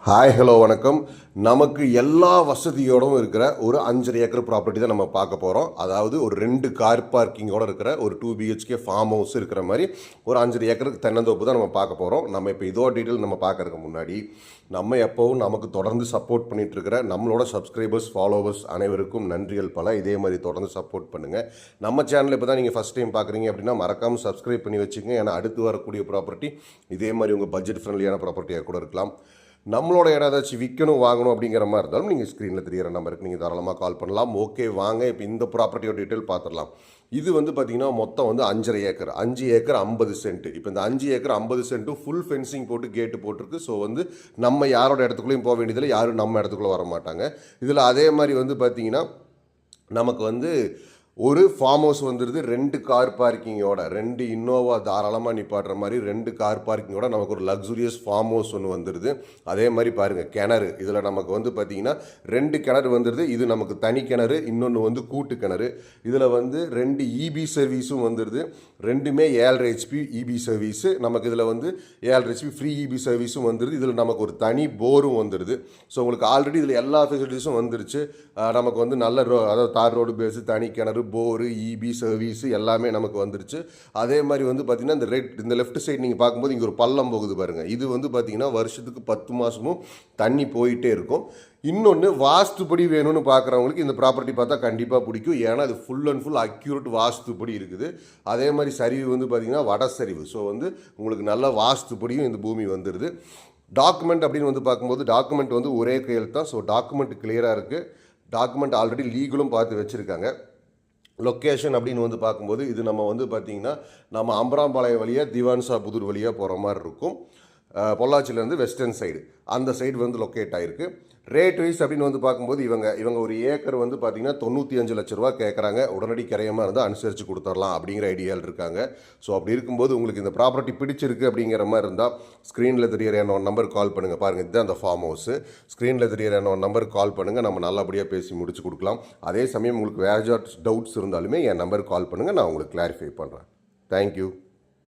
Hi hello வணக்கம். நமக்கு எல்லா வசதியோடும் இருக்கிற ஒரு 5.5 ஏக்கர் ப்ராப்பர்ட்டி தான் நம்ம பார்க்க போகிறோம். அதாவது ஒரு 2 கார் பார்க்கிங்கோடு இருக்கிற ஒரு 2 பிஹெச்கே ஃபார்ம் ஹவுஸ் இருக்கிற மாதிரி ஒரு 5.5 ஏக்கருக்கு தென்னந்தோப்பு தான் நம்ம பார்க்க போகிறோம். நம்ம இப்போ இதோ டீட்டெயில் நம்ம பார்க்கறதுக்கு முன்னாடி நம்ம எப்போவும் நமக்கு தொடர்ந்து சப்போர்ட் பண்ணிகிட்டு இருக்கிற நம்மளோட சப்ஸ்கிரைபர்ஸ் ஃபாலோவர்ஸ் அனைவருக்கும் நன்றிகள் பல. இதே மாதிரி தொடர்ந்து சப்போர்ட் பண்ணுங்கள். நம்ம சேனல் இப்போ தான் நீங்கள் ஃபஸ்ட் டைம் பார்க்குறீங்க அப்படின்னா மறக்காமல் சப்ஸ்கிரைப் பண்ணி வச்சுக்கோங்க. ஏன்னா அடுத்து வரக்கூடிய ப்ராப்பர்ட்டி இதே மாதிரி உங்கள் பட்ஜெட் ஃப்ரெண்ட்லியான ப்ராப்பர்ட்டியாக கூட இருக்கலாம். நம்மளோட இடம் ஏதாச்சும் விற்கணும் வாங்கணும் அப்படிங்கிற மாதிரி இருந்தாலும் நீங்கள் ஸ்க்ரீனில் தெரியிற நம்பருக்கு நீங்கள் தாராளமாக கால் பண்ணலாம். ஓகே வாங்க இப்போ இந்த ப்ராப்பர்ட்டியோட டீட்டெயில் பார்த்துடலாம். இது பார்த்திங்கன்னா மொத்தம் 5.5 ஏக்கர், 5 ஏக்கர் 50 சென்ட். இப்போ இந்த 5 ஏக்கர் 50 சென்ட்டும் ஃபுல் ஃபென்சிங் போட்டு கேட்டு போட்டிருக்கு. ஸோ நம்ம யாரோட இடத்துக்குள்ளேயும் போக வேண்டியதில்லை, யாரும் நம்ம இடத்துக்குள்ளே வர மாட்டாங்க. இதில் அதே மாதிரி பார்த்திங்கன்னா நமக்கு ஒரு ஃபார்ம் ஹவுஸ் வந்துடுது 2 கார் பார்க்கிங்கோட, 2 இன்னோவா தாராளமாக நிப்பாட்டுற மாதிரி 2 கார் பார்க்கிங்கோட நமக்கு ஒரு லக்ஸுரியஸ் ஃபார்ம் ஹவுஸ் ஒன்று வந்துடுது. அதே மாதிரி பாருங்கள் கிணறு, இதில் நமக்கு பார்த்திங்கன்னா 2 கிணறு வந்துடுது. இது நமக்கு தனி கிணறு, இன்னொன்று கூட்டு கிணறு. இதில் 2 இபி சர்வீஸும் வந்துடுது. ரெண்டுமே 7.5 HP இபி சர்வீஸு. நமக்கு இதில் 7.5 HP ஃப்ரீ இபி சர்வீஸும் வந்துடுது. இதில் நமக்கு ஒரு தனி போரும் வந்துடுது. ஸோ உங்களுக்கு ஆல்ரெடி இதில் எல்லா ஃபெசிலிட்டிஸும் வந்துருச்சு. நமக்கு நல்ல அதாவது தார் ரோடு பேஸு, தனி கிணறு, போரு, இபி சர்வீஸு எல்லாமே நமக்கு வந்துருச்சு. அதே மாதிரி பார்த்திங்கன்னா இந்த லெஃப்ட் சைடு நீங்கள் பார்க்கும்போது இங்கே ஒரு பள்ளம் போகுது பாருங்கள். இது பார்த்திங்கன்னா வருஷத்துக்கு 10 மாதமும் தண்ணி போயிட்டே இருக்கும். இன்னொன்று வாஸ்துப்படி வேணும்னு பார்க்குறவங்களுக்கு இந்த ப்ராப்பர்ட்டி பார்த்தா கண்டிப்பாக பிடிக்கும். ஏன்னா அது ஃபுல் அண்ட் ஃபுல் அக்யூரேட் வாஸ்துப்படி இருக்குது. அதே மாதிரி சரிவு பார்த்திங்கன்னா வட சரிவு. ஸோ உங்களுக்கு நல்ல வாஸ்துப்படியும் இந்த பூமி வந்துடுது. டாக்குமெண்ட் அப்படின்னு பார்க்கும்போது டாக்குமெண்ட் ஒரே கையில் தான். ஸோ டாக்குமெண்ட் கிளியராக இருக்குது. டாக்குமெண்ட் ஆல்ரெடி லீகலும் பார்த்து வச்சுருக்காங்க. லொக்கேஷன் அப்படின்னு பார்க்கும்போது இது நம்ம பார்த்திங்கன்னா நம்ம அம்பராம்பாளையம் வழியாக திவான்சா புதூர் வழியாக போகிற மாதிரி இருக்கும். பொள்ளாச்சியிலேருந்து வெஸ்டர்ன் சைடு அந்த சைடு லொக்கேட் ஆகிருக்கு. ரேட் வைஸ் அப்படின்னு பார்க்கும்போது இவங்க ஒரு ஏக்கர் பார்த்திங்கன்னா 95 லட்ச ரூபா கேட்குறாங்க. உடனடி கிரையமாக இருந்தால் அனுசரித்து கொடுத்துடலாம் அப்படிங்கிற ஐடியாவில் இருக்காங்க. ஸோ அப்படி இருக்கும்போது உங்களுக்கு இந்த ப்ராப்பர்ட்டி பிடிச்சிருக்கு அப்படிங்கிற மாதிரி இருந்தால் ஸ்க்ரீனில் தெரியற என்னோட நம்பருக்கு கால் பண்ணுங்கள். பாருங்கள் இதுதான் அந்த ஃபார்ம் ஹவுஸு. ஸ்க்ரீனில் தெரியற என்னோட நம்பருக்கு கால் பண்ணுங்கள். நம்ம நல்லபடியாக பேசி முடிச்சு கொடுக்கலாம். அதே சமயம் உங்களுக்கு வேறு டவுட்ஸ் இருந்தாலுமே என் நம்பருக்கு கால் பண்ணுங்கள். நான் உங்களுக்கு கிளாரிஃபை பண்ணுறேன். தேங்க்யூ.